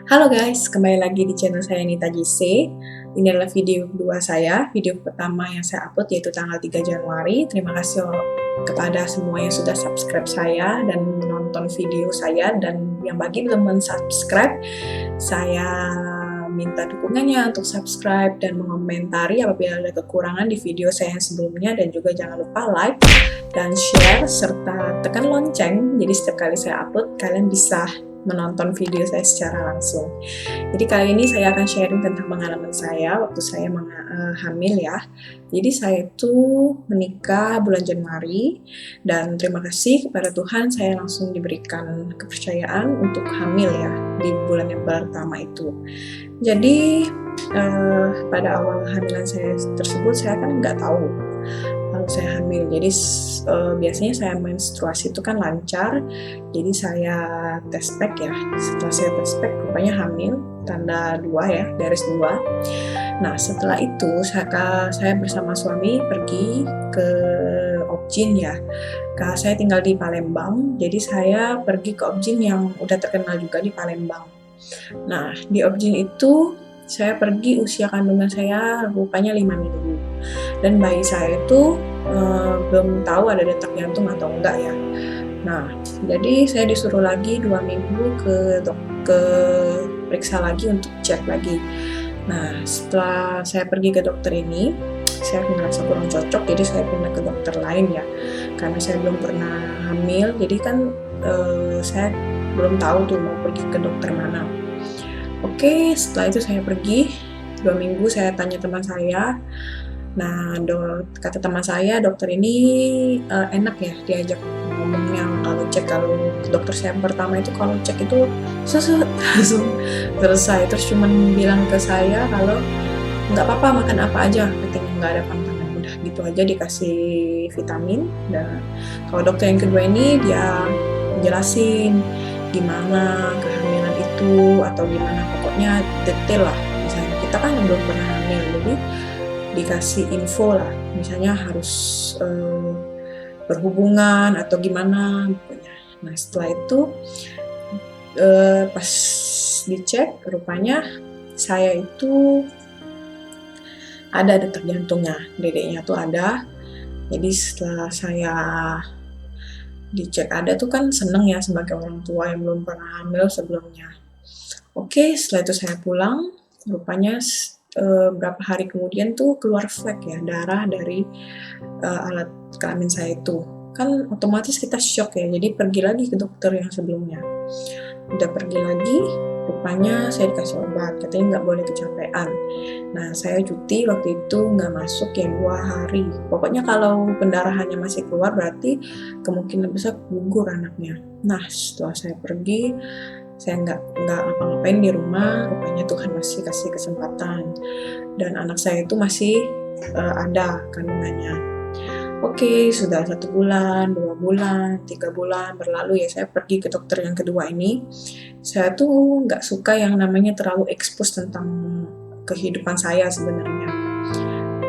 Halo guys, kembali lagi di channel saya Nita JC. Ini adalah video kedua saya. Video pertama yang saya upload yaitu tanggal 3 Januari. Terima kasih kepada semua yang sudah subscribe saya dan menonton video saya. Dan yang bagi belum subscribe, saya minta dukungannya untuk subscribe dan mengomentari apabila ada kekurangan di video saya yang sebelumnya. Dan juga jangan lupa like dan share serta tekan lonceng. Jadi setiap kali saya upload, kalian bisa menonton video saya secara langsung. Jadi kali ini saya akan sharing tentang pengalaman saya waktu saya hamil ya. Jadi saya itu menikah bulan Januari dan terima kasih kepada Tuhan saya langsung diberikan kepercayaan untuk hamil ya di bulan yang pertama itu. Jadi pada awal hamilan saya tersebut saya kan nggak tahu kalau saya hamil. Jadi biasanya saya menstruasi itu kan lancar. Jadi saya tes pack ya. Setelah saya tes pack rupanya hamil, tanda 2 ya, garis 2. Nah setelah itu saya bersama suami pergi ke Opjin ya. Saya tinggal di Palembang, jadi saya pergi ke Opjin yang udah terkenal juga di Palembang. Nah di Opjin itu saya pergi usia kandungan saya rupanya 5 minggu. Dan bayi saya itu belum tahu ada detak jantung atau enggak ya. Nah, jadi saya disuruh lagi 2 minggu ke periksa lagi untuk cek lagi. Nah, setelah saya pergi ke dokter ini, saya merasa kurang cocok, jadi saya pindah ke dokter lain ya. Karena saya belum pernah hamil, jadi kan saya belum tahu tuh mau pergi ke dokter mana. Oke, setelah itu saya pergi 2 minggu, saya tanya teman saya. Nah, kata teman saya, dokter ini enak ya diajak ngomongnya. Kalau dokter saya yang pertama itu kalau cek itu langsung selesai. Terus cuman bilang ke saya kalau nggak apa-apa makan apa aja, katanya nggak ada pantangan, udah gitu aja dikasih vitamin. Dan kalau dokter yang kedua ini dia jelasin gimana kehamilan itu atau gimana, pokoknya detail lah. Misalnya kita kan belum pernah hamil, jadi dikasih info lah, misalnya harus berhubungan atau gimana pokoknya. Nah setelah itu pas dicek rupanya saya itu ada detak jantungnya, dedeknya tuh ada. Jadi setelah saya dicek ada tuh kan seneng ya sebagai orang tua yang belum pernah hamil sebelumnya. Oke, setelah itu saya pulang, rupanya berapa hari kemudian tuh keluar flek ya, darah dari alat kelamin saya itu. Kan otomatis kita shock ya, jadi pergi lagi ke dokter yang sebelumnya. Udah pergi lagi, rupanya saya dikasih obat, katanya nggak boleh kecapean. Nah saya cuti waktu itu nggak masuk ya 2 hari. Pokoknya kalau pendarahannya masih keluar berarti kemungkinan besar gugur anaknya. Nah setelah saya pergi, saya nggak ngapa-ngapain di rumah, rupanya Tuhan masih kasih kesempatan dan anak saya itu masih ada kandungannya. Oke, sudah 1 bulan, 2 bulan, 3 bulan berlalu ya, saya pergi ke dokter yang kedua ini. Saya tuh nggak suka yang namanya terlalu expose tentang kehidupan saya sebenarnya.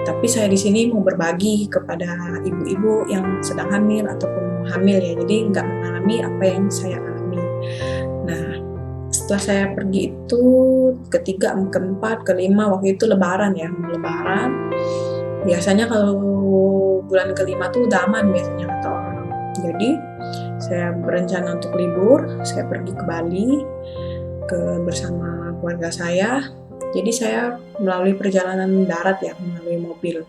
Tapi saya di sini mau berbagi kepada ibu-ibu yang sedang hamil ataupun mau hamil ya, jadi nggak mengalami apa yang saya alami. Nah, setelah saya pergi itu ketiga, keempat, kelima, waktu itu lebaran ya, lebaran. Biasanya kalau bulan kelima tuh udah aman biasanya kata orang. Jadi saya berencana untuk libur, saya pergi ke Bali bersama keluarga saya. Jadi saya melalui perjalanan darat ya, melalui mobil.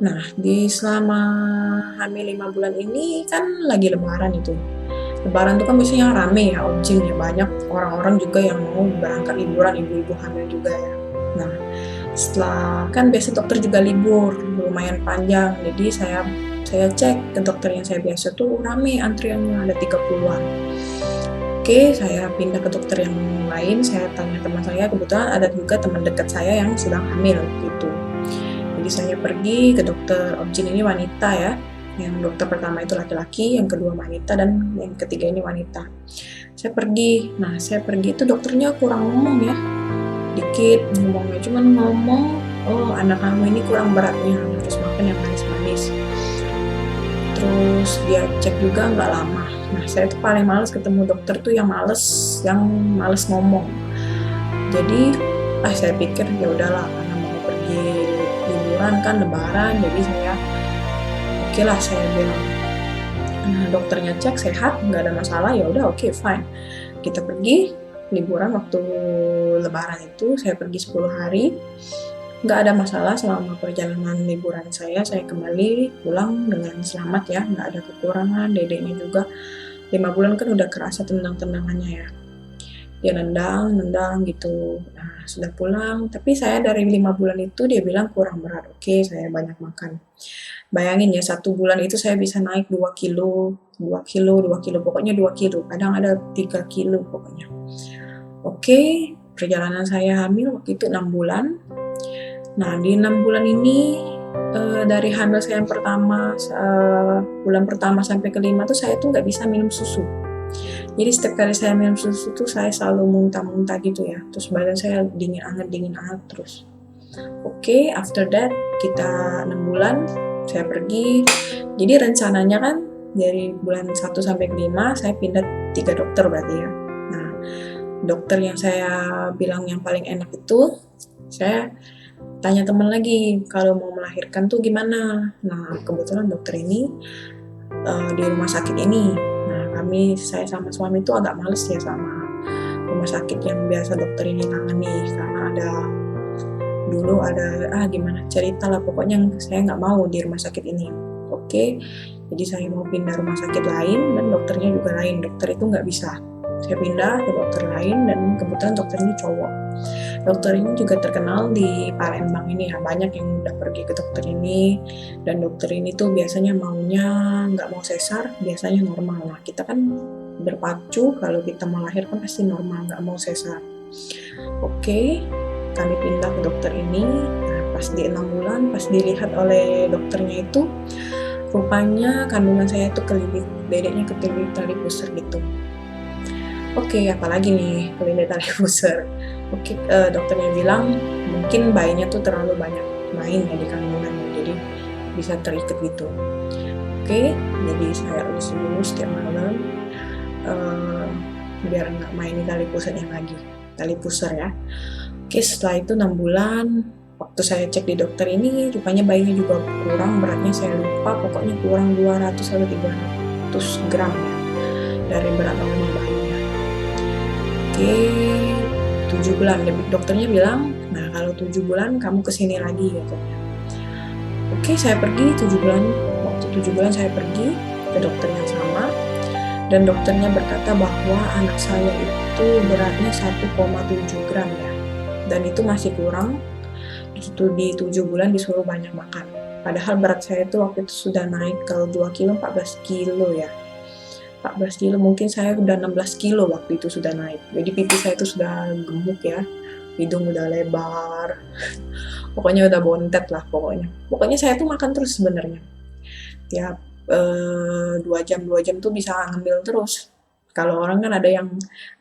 Nah, selama hamil 5 bulan ini kan lagi lebaran itu. Lebaran tuh kan biasanya rame ya, Opjin ya, banyak orang-orang juga yang mau berangkat liburan, ibu-ibu hamil juga ya. Nah, setelah kan biasa dokter juga libur lumayan panjang, jadi saya cek ke dokter yang saya biasa tuh rame antriannya, ada 30-an. Oke, saya pindah ke dokter yang lain, saya tanya teman saya, kebetulan ada juga teman dekat saya yang sedang hamil gitu. Jadi saya pergi ke dokter Opjin ini wanita ya, yang dokter pertama itu laki-laki, yang kedua wanita, dan yang ketiga ini wanita. Saya pergi itu dokternya kurang ngomong ya, dikit ngomongnya, cuman ngomong, oh anak kamu ini kurang beratnya, harus makan yang manis-manis. Terus dia cek juga nggak lama. Nah saya tuh paling males ketemu dokter tuh yang males ngomong. Jadi saya pikir ya udahlah, karena mau pergi liburan kan, lebaran, jadi saya oke lah, saya bilang. Nah, dokternya cek sehat, nggak ada masalah, ya udah oke, fine. Kita pergi liburan waktu lebaran itu, saya pergi 10 hari. Nggak ada masalah selama perjalanan liburan saya kembali pulang dengan selamat ya, nggak ada kekurangan. Dedeknya juga 5 bulan kan udah kerasa tendang-tendangannya ya. Dia nendang gitu. Nah, sudah pulang, tapi saya dari 5 bulan itu dia bilang kurang berat. Oke, saya banyak makan. Bayangin ya, 1 bulan itu saya bisa naik 2 kilo, 2 kilo, 2 kilo, pokoknya 2 kilo. Kadang ada 3 kilo pokoknya. Oke, perjalanan saya hamil waktu itu 6 bulan. Nah, di 6 bulan ini dari hamil saya yang pertama, bulan pertama sampai kelima tuh saya tuh nggak bisa minum susu. Jadi setiap kali saya minum susu tuh saya selalu muntah-muntah gitu ya. Terus badan saya dingin anget terus. Oke, after that kita 6 bulan saya pergi. Jadi rencananya kan dari bulan 1 sampai 5 saya pindah 3 dokter berarti ya. Nah, dokter yang saya bilang yang paling enak itu saya tanya teman lagi, kalau mau melahirkan tuh gimana? Nah, kebetulan dokter ini di rumah sakit ini. Nah, saya sama suami tuh agak males ya sama rumah sakit yang biasa dokter ini tangani, karena dulu ada gimana cerita lah, pokoknya saya nggak mau di rumah sakit ini. Oke, jadi saya mau pindah rumah sakit lain dan dokternya juga lain. Dokter itu nggak bisa. Saya pindah ke dokter lain dan kebetulan dokter ini cowok. Dokter ini juga terkenal di Palembang ini ya, banyak yang udah pergi ke dokter ini, dan dokter ini tuh biasanya maunya nggak mau sesar, biasanya normal. Nah, kita kan berpacu, kalau kita melahirkan pasti normal, nggak mau sesar. Oke, kami pindah ke dokter ini. Nah, pas di 6 bulan, pas dilihat oleh dokternya itu, rupanya kandungan saya tuh kelibit, dedeknya kelibit tali pusar gitu. Oke, apalagi nih kelibit tali pusar. Oke, dokternya bilang mungkin bayinya tuh terlalu banyak main ya di kandungannya, jadi bisa terikat gitu. Oke, jadi saya urus dulu setiap malam biar nggak main tali pusarnya lagi, tali pusar ya. Oke, setelah itu 6 bulan, waktu saya cek di dokter ini, rupanya bayinya juga kurang, beratnya saya lupa, pokoknya kurang 200 atau 300 gram ya, dari berat normal bayinya. Oke, 7 bulan, dokternya bilang, nah kalau 7 bulan kamu kesini lagi katanya. Oke, saya pergi 7 bulan, waktu 7 bulan saya pergi ke dokter yang sama, dan dokternya berkata bahwa anak saya itu beratnya 1,7 gram ya, dan itu masih kurang. Itu di 7 bulan disuruh banyak makan, padahal berat saya itu waktu itu sudah naik ke 2 kilo 14 kilo ya, 14 kilo, mungkin saya udah 16 kilo waktu itu sudah naik. Jadi pipi saya itu sudah gemuk ya, hidung udah lebar, pokoknya udah bontet lah pokoknya. Pokoknya saya tuh makan terus sebenarnya, tiap 2 jam tuh bisa ngemil terus. Kalau orang kan ada yang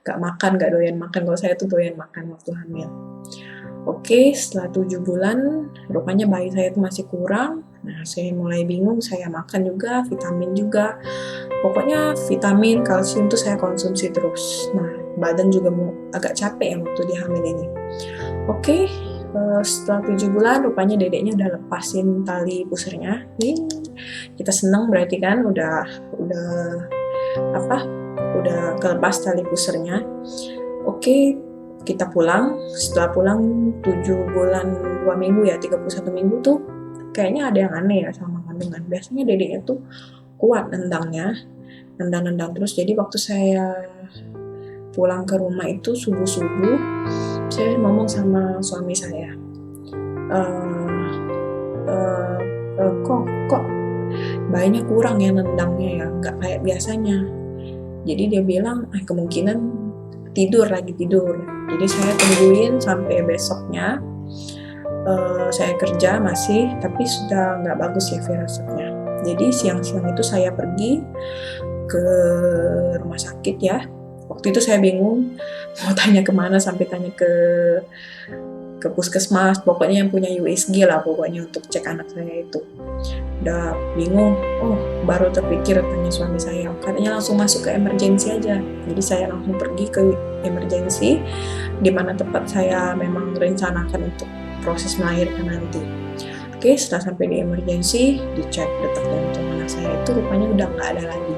gak doyan makan, kalau saya tuh doyan makan waktu hamil. Oke, setelah 7 bulan, rupanya bayi saya tuh masih kurang. Nah, saya mulai bingung, saya makan juga, vitamin juga. Pokoknya vitamin, kalsium tuh saya konsumsi terus. Nah, badan juga agak capek ya waktu di hamil ini. Oke, setelah 7 bulan, rupanya dedeknya udah lepasin tali pusarnya. Kita seneng berarti kan, udah kelepas tali pusarnya. Oke, kita pulang. Setelah pulang 7 bulan 2 minggu ya, 31 minggu tuh kayaknya ada yang aneh ya sama kandungan. Biasanya dedeknya tuh kuat nendang terus. Jadi waktu saya pulang ke rumah itu subuh-subuh, saya ngomong sama suami saya, kok bayinya kurang ya nendangnya ya, nggak kayak biasanya. Jadi dia bilang kemungkinan tidur. Jadi saya tungguin sampai besoknya. Saya kerja masih, tapi sudah nggak bagus ya firasatnya. Jadi siang-siang itu saya pergi ke rumah sakit ya. Waktu itu saya bingung mau tanya kemana, sampai tanya ke ke puskesmas, pokoknya yang punya USG lah pokoknya untuk cek anak saya itu. Udah bingung, baru terpikir tanya suami saya, katanya langsung masuk ke emergency aja. Jadi saya langsung pergi ke emergency, di mana tempat saya memang rencanakan untuk proses melahirkan nanti. Oke, setelah sampai di emergency, dicek detak jantung anak saya itu rupanya udah nggak ada lagi.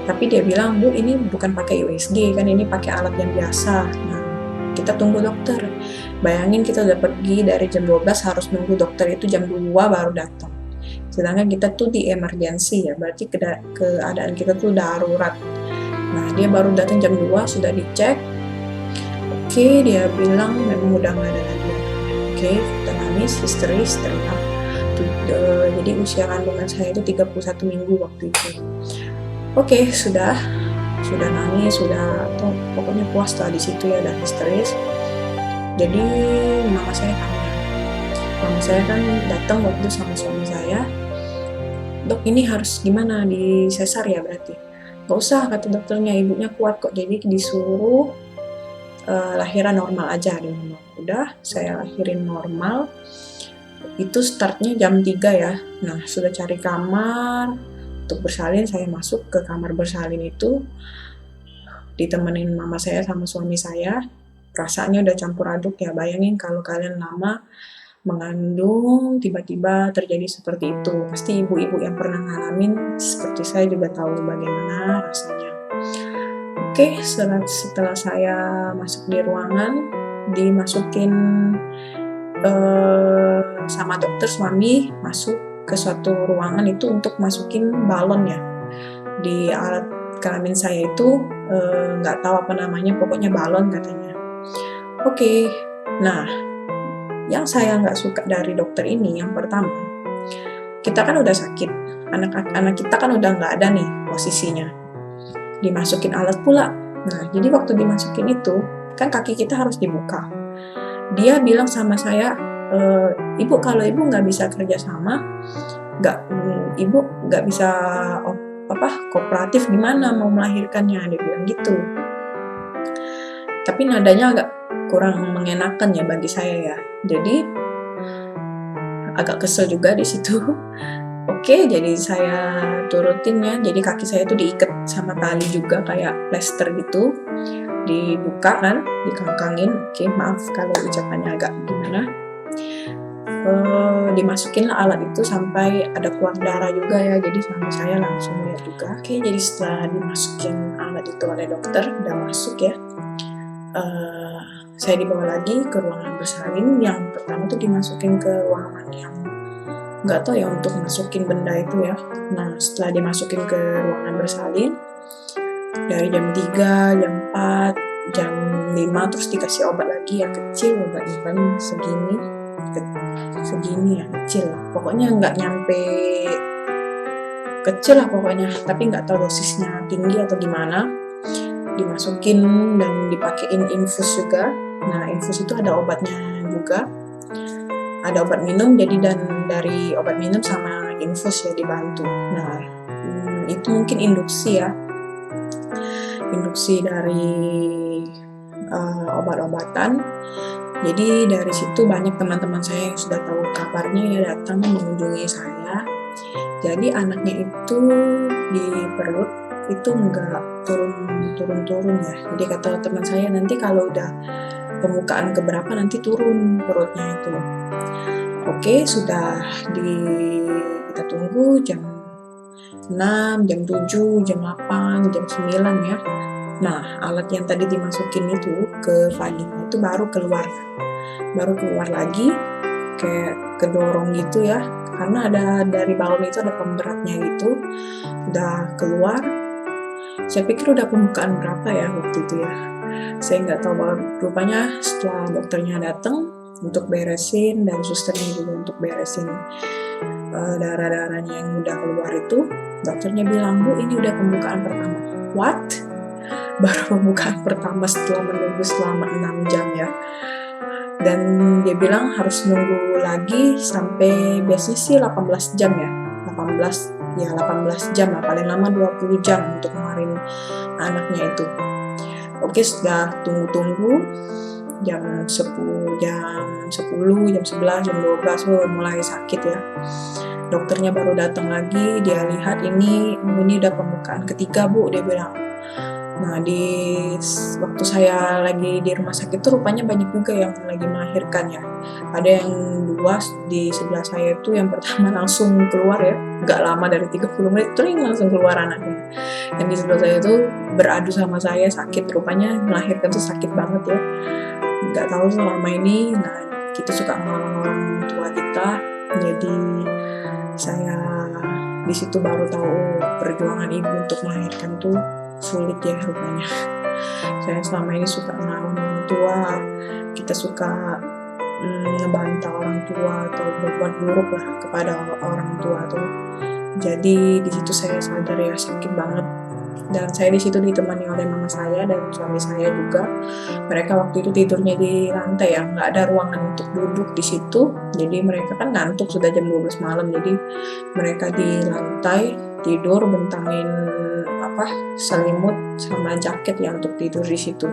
Tapi dia bilang, Bu, ini bukan pakai USG kan, ini pakai alat yang biasa. Nah, kita tunggu dokter. Bayangin kita udah pergi dari jam 12 harus nunggu dokter itu jam 2 baru datang. Sedangkan kita tuh di emergency ya, berarti keadaan kita tuh darurat. Nah, dia baru datang jam 2, sudah dicek. Oke, dia bilang memang udah nggak ada lagi. Oke, kita nangis, histeris, teriak. Jadi usia kandungan saya itu 31 minggu waktu itu. Oke, sudah nangis, pokoknya puas lah di situ ya, dan histeris. Jadi mama saya kan datang waktu sama suami saya, Dok, ini harus gimana, di sesar ya berarti? Gak usah, kata dokternya, ibunya kuat kok, jadi disuruh lahiran normal aja di mama. Udah, saya lahirin normal. Itu startnya jam 3 ya. Nah, sudah cari kamar untuk bersalin, saya masuk ke kamar bersalin itu, ditemenin mama saya sama suami saya. Perasaannya udah campur aduk ya, bayangin kalau kalian lama mengandung, tiba-tiba terjadi seperti itu. Pasti ibu-ibu yang pernah ngalamin, seperti saya juga tahu bagaimana rasanya. Oke, setelah saya masuk di ruangan, dimasukin sama dokter, suami masuk ke suatu ruangan itu untuk masukin balon ya di alat kelamin saya itu, nggak tahu apa namanya, pokoknya balon katanya. Oke, nah yang saya nggak suka dari dokter ini, yang pertama, kita kan udah sakit, anak kita kan udah nggak ada nih posisinya, dimasukin alat pula. Nah, jadi waktu dimasukin itu kan kaki kita harus dibuka. Dia bilang sama saya, Ibu, kalau ibu nggak bisa kerja sama, ibu nggak bisa kooperatif, gimana mau melahirkannya, dia bilang gitu. Tapi nadanya agak kurang mengenakan ya bagi saya ya, jadi agak kesel juga di situ. Oke, jadi saya turutin ya, jadi kaki saya tuh diikat sama tali juga kayak plester gitu, dibuka kan, dikangkangin. Oke, maaf kalau ucapannya agak gimana. Dimasukin lah alat itu sampai ada keluar darah juga ya, jadi suami saya langsung lihat juga. Oke, jadi setelah dimasukin alat itu oleh dokter, udah masuk ya, saya dibawa lagi ke ruangan bersalin. Yang pertama tuh dimasukin ke ruangan yang nggak tahu ya untuk masukin benda itu ya. Nah, setelah dimasukin ke ruangan bersalin, dari jam 3, jam 4, jam 5 terus dikasih obat lagi yang kecil, obatnya kan segini ya, kecil lah. Pokoknya nggak nyampe kecil lah pokoknya, tapi nggak tahu dosisnya tinggi atau gimana. Dimasukin dan dipakein infus juga. Nah, infus itu ada obatnya juga, ada obat minum, jadi dan dari obat minum sama infus ya dibantu. Nah, itu mungkin induksi ya, induksi dari obat-obatan. Jadi dari situ banyak teman-teman saya yang sudah tahu kabarnya ya datang mengunjungi saya. Jadi anaknya itu di perut itu nggak turun ya. Jadi kata teman saya, nanti kalau udah pembukaan keberapa nanti turun perutnya itu. Oke, sudah kita tunggu jam 6, jam 7, jam 8, jam 9 ya. Nah, alat yang tadi dimasukin itu ke vagina itu baru keluar lagi, kayak kedorong gitu ya, karena ada dari balon itu ada pemberatnya gitu, udah keluar. Saya pikir udah pembukaan berapa ya waktu itu ya, saya nggak tahu banget. Rupanya setelah dokternya datang untuk beresin dan susternya juga untuk beresin darah-darahnya yang udah keluar itu, dokternya bilang, Bu, ini udah pembukaan pertama. What? Baru pembukaan pertama setelah menunggu selama 6 jam ya. Dan dia bilang harus nunggu lagi sampai biasanya sih 18 jam ya. 18 jam lah, paling lama 20 jam untuk ngeluarin anaknya itu. Oke, sudah tunggu-tunggu. jam 10, jam 11, jam 12 mulai sakit ya. Dokternya baru datang lagi, dia lihat ini udah pembukaan ketiga Bu, dia bilang. Nah waktu saya lagi di rumah sakit tuh rupanya banyak juga yang lagi melahirkan ya. Ada yang 2 di sebelah saya itu, yang pertama langsung keluar ya, gak lama dari 30 menit tring langsung keluar anaknya. Yang di sebelah saya tuh beradu sama saya, sakit, rupanya melahirkan tuh sakit banget ya. Gak tahu selama ini, nah kita suka menolong orang tua kita, jadi saya di situ baru tahu perjuangan ibu untuk melahirkan tuh sulit ya rupanya. Saya selama ini suka menolong orang tua, kita suka ngebantah orang tua atau berbuat buruk lah kepada orang tua tuh. Jadi di situ saya sadar ya, sakit banget. Dan saya di situ ditemani oleh mama saya dan suami saya juga. Mereka waktu itu tidurnya di lantai ya, nggak ada ruangan untuk duduk di situ. Jadi mereka kan ngantuk, sudah jam 12 malam. Jadi mereka di lantai tidur bentangin selimut sama jaket ya untuk tidur di situ.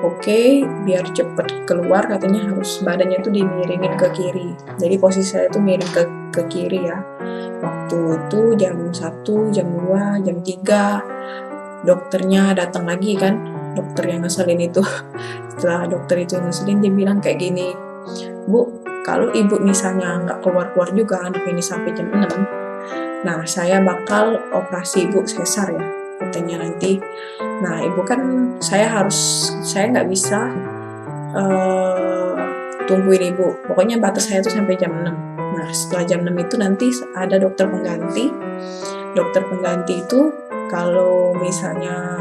Oke, biar cepet keluar katanya harus badannya tuh dimiringin ke kiri. Jadi posisi saya tuh miring ke kiri ya. Waktu itu jam 1, jam 2, jam 3 dokternya datang lagi kan, dokter yang ngeselin itu. Setelah dokter itu yang ngeselin, dia bilang kayak gini, Bu, kalau ibu misalnya nggak keluar-keluar juga anak ini sampai jam 6, nah saya bakal operasi ibu sesar ya katanya nanti. Nah ibu kan saya nggak bisa tungguin ibu, pokoknya batas saya tuh sampai jam 6. Nah setelah jam 6 itu nanti ada dokter pengganti. Dokter pengganti itu kalau misalnya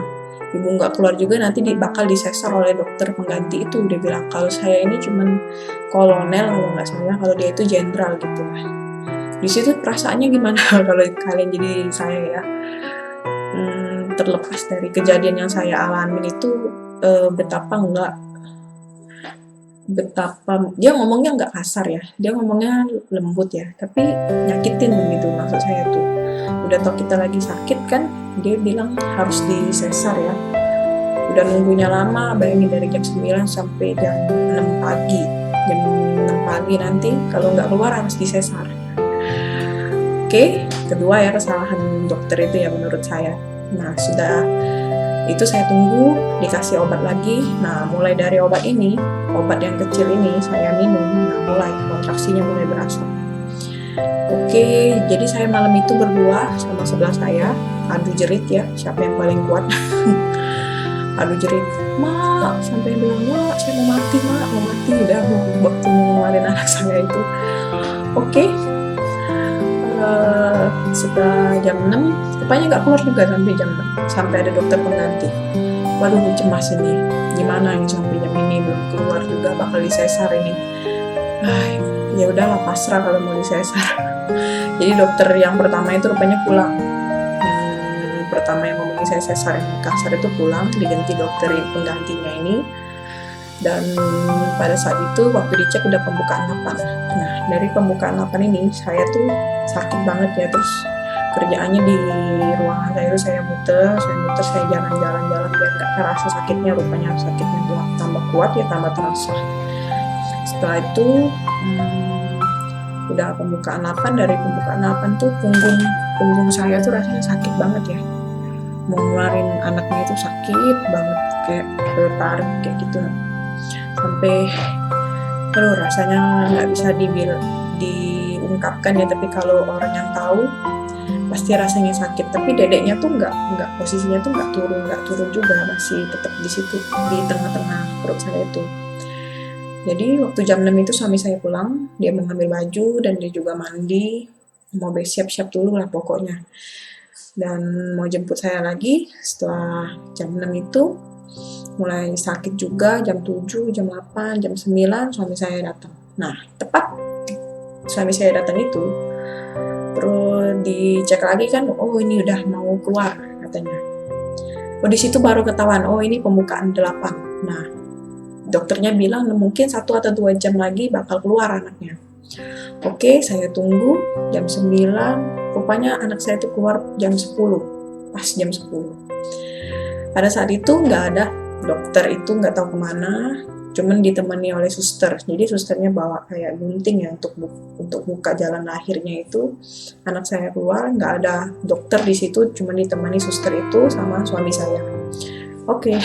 ibu nggak keluar juga nanti bakal disesar oleh dokter pengganti itu. Dia bilang kalau saya ini cuman kolonel kalau nggak salah, kalau dia itu jenderal gitu lah. Di situ perasaannya gimana kalau kalian jadi saya ya? Terlepas dari kejadian yang saya alamin itu, betapa dia ngomongnya nggak kasar ya, dia ngomongnya lembut ya, tapi nyakitin begitu maksud saya tuh. Udah tau kita lagi sakit kan, dia bilang harus disesar ya. Udah nunggunya lama, bayangin dari jam 9 sampai jam 6 pagi. Jam 6 pagi nanti kalau nggak keluar harus disesar. Oke, kedua ya kesalahan dokter itu ya menurut saya. Nah sudah itu saya tunggu, dikasih obat lagi. Nah mulai dari obat yang kecil ini saya minum, nah mulai kontraksinya mulai berasa. Oke, jadi saya malam itu berdua sama sebelah saya, adu jerit ya, siapa yang paling kuat. Adu jerit, Mak, sampai bilang, Mak, saya mau mati, udah waktu ngeluarin anak saya itu. Oke, setelah jam 6, rupanya nggak keluar juga sampai jam 6, sampai ada dokter pengganti. Waduh, cemas ini, gimana ini sampai jam ini belum keluar juga, bakal disesar ini. Ya udahlah, pasrah kalau mau disesar. Jadi dokter yang pertama itu rupanya pulang. Pertama yang ngomongin saya sesar yang kasar itu pulang, diganti dokter penggantinya ini. Dan pada saat itu waktu dicek udah pembukaan 8. Nah dari pembukaan 8 ini saya tuh sakit banget ya, terus kerjaannya di ruangan saya itu saya muter, saya jalan-jalan biar gak terasa sakitnya. Rupanya sakitnya tuh tambah kuat ya, tambah terasa. Setelah itu udah pembukaan 8, dari pembukaan 8 tuh punggung saya tuh rasanya sakit banget ya, mau ngeluarin anaknya itu sakit banget, kayak tertarik kayak gitu, sampai rasanya nggak bisa diungkapkan ya, tapi kalau orang yang tahu pasti rasanya sakit. Tapi dedeknya tuh nggak posisinya tuh nggak turun juga, masih tetap di situ di tengah-tengah perut saya itu. Jadi waktu jam 6 itu suami saya pulang, dia mau ngambil baju dan dia juga mandi, mau siap-siap dulu lah pokoknya. Dan mau jemput saya lagi setelah jam 6 itu, mulai sakit juga jam 7, jam 8, jam 9 suami saya datang. Nah tepat suami saya datang itu, terus dicek lagi kan, oh ini udah mau keluar katanya. Oh di situ baru ketahuan, oh ini pembukaan 8. Nah dokternya bilang mungkin 1 atau 2 jam lagi bakal keluar anaknya. Oke, saya tunggu jam 9, rupanya anak saya itu keluar jam 10, pas jam 10. Pada saat itu nggak ada, dokter itu nggak tahu kemana, cuman ditemani oleh suster. Jadi susternya bawa kayak gunting ya untuk buka jalan lahirnya itu. Anak saya keluar, nggak ada dokter di situ, cuman ditemani suster itu sama suami saya. Oke.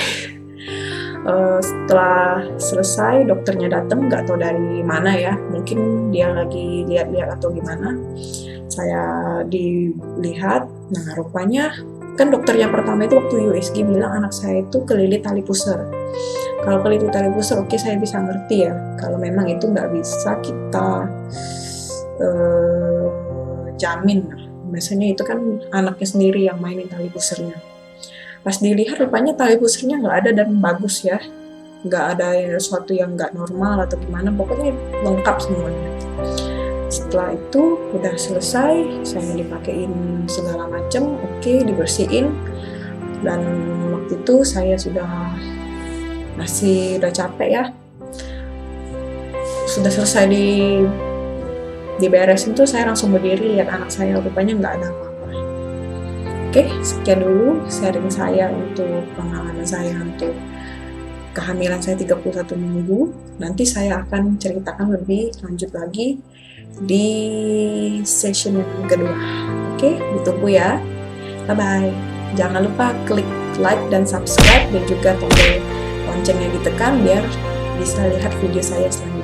Setelah selesai dokternya datang, nggak tahu dari mana ya, mungkin dia lagi lihat-lihat atau gimana. Saya dilihat, nah rupanya kan dokter yang pertama itu waktu USG bilang anak saya itu kelilit tali pusar. Kalau kelilit tali pusar, oke, saya bisa ngerti ya, kalau memang itu nggak bisa kita jamin. Biasanya itu kan anaknya sendiri yang mainin tali pusarnya. Pas dilihat rupanya tali pusarnya nggak ada dan bagus ya, nggak ada sesuatu yang nggak normal atau gimana, pokoknya lengkap semuanya. Setelah itu udah selesai, saya dipakein segala macam, oke, dibersihin. Dan waktu itu saya udah capek ya, sudah selesai diberesin tuh, saya langsung berdiri lihat anak saya, rupanya nggak ada apa-apa. Oke, sekian dulu sharing saya untuk pengalaman saya untuk kehamilan saya 31 minggu. Nanti saya akan ceritakan lebih lanjut lagi di session yang kedua. Oke, ditunggu ya. Bye-bye. Jangan lupa klik like dan subscribe dan juga tombol loncengnya ditekan biar bisa lihat video saya selanjutnya.